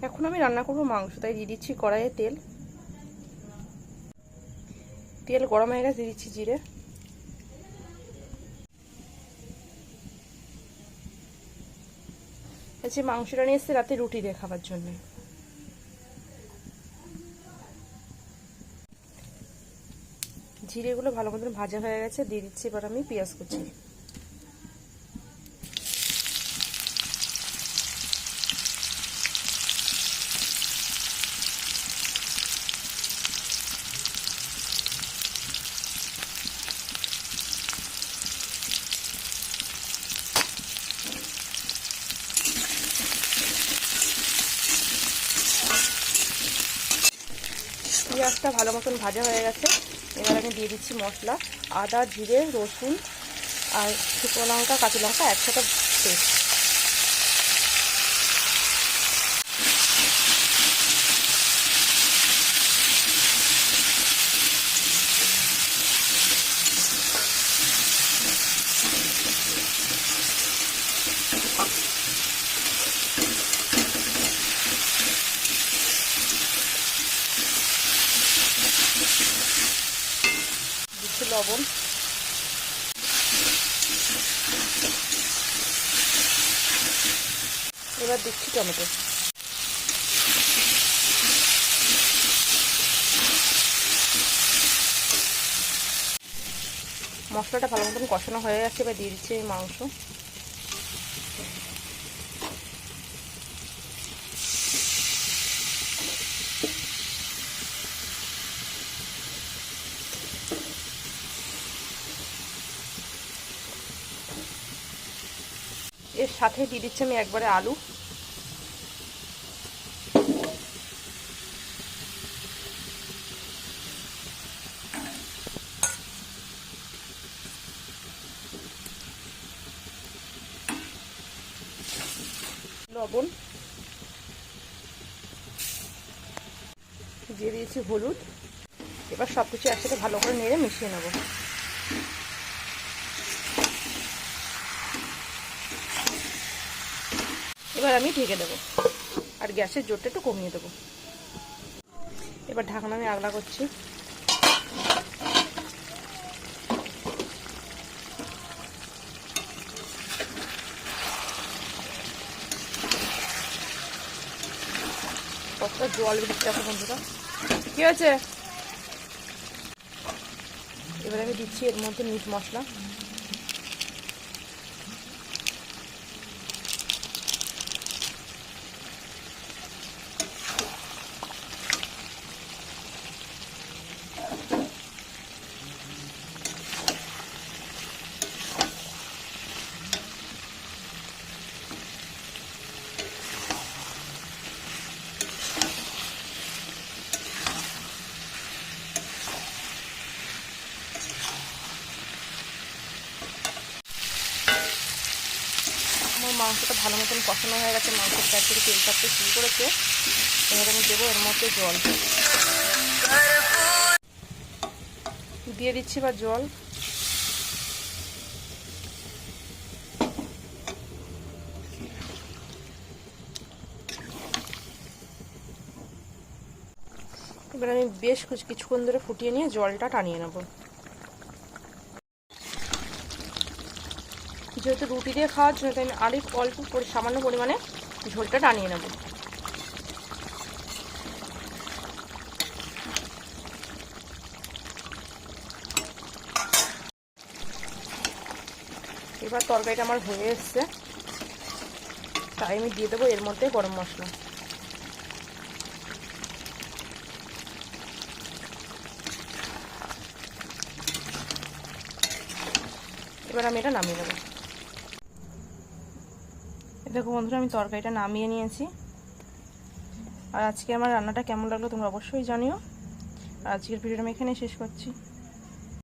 এখন আমি রান্না করব মাংস, তাই দিয়ে দিচ্ছি কড়াইয়ে তেল। তেল গরম হয়ে গেছে, দিয়ে দিচ্ছি জিরে। আচ্ছা, মাংসটা নিয়ে এসেছে রাতে রুটি দিয়ে খাবার জন্য। জিরেগুলো ভালো মতন ভাজা হয়ে গেছে, দিয়ে দিচ্ছি এবার আমি পেঁয়াজ কুচি। পেঁয়াজটা ভালো মতন ভাজা হয়ে গেছে, এবার আমি দিয়ে দিচ্ছি মশলা। আদা, জিরে, রসুন আর শুকনো লঙ্কা, কাঁচা লঙ্কা একসাথে পেস্ট। দিচ্ছি লবণ। এবার দিচ্ছি টমেটো। মশলাটা ভালো মতন কষানো হয়ে গেছে, এবার দিয়ে দিচ্ছি এই মাংস। এর সাথে দিয়ে দিচ্ছি আমি একবারে আলু। লবণ দিয়ে দিয়েছি, হলুদ। এবার সবকিছু একসাথে ভালো করে নেড়ে মিশিয়ে নেব। এবার আমি ঢেকে দেবো আর গ্যাসের জোরটা একটু কমিয়ে দেবো। এবার ঢাকনা আমি আগলা করছি। কতটা জল দিচ্ছে এখন বন্ধুরা, কি হয়েছে? এবার আমি দিচ্ছি এর মধ্যে মিট মশলা। আমার মাংসটা ভালো মতন কষানো হয়ে গেছে, মাংসের প্যাট থেকে তেল ছাড়তে শুরু করেছে। এবার আমি দেবো এর মধ্যে জল, দিয়ে দিচ্ছি বা জল। এবার আমি বেশ কিছুক্ষণ ধরে ফুটিয়ে নিয়ে জলটা টানিয়ে নেব। যেহেতু রুটি দিয়ে খাওয়ার জন্য তাই আমি আরেকটু অল্প সামান্য পরিমাণে ঝোলটা টানিয়ে নেব। এবার তরকারিটা আমার হয়ে এসছে, তাই আমি দিয়ে দেবো এর মধ্যে গরম মশলা। এবার আমি এটা নামিয়ে দেবো। দেখো বন্ধুরা, আমি তরকারিটা নামিয়ে নিয়েছি। আর আজকে আমার রান্নাটা কেমন লাগলো তোমরা অবশ্যই জানিও। আর আজকের ভিডিওটা আমি এখানেই শেষ করছি।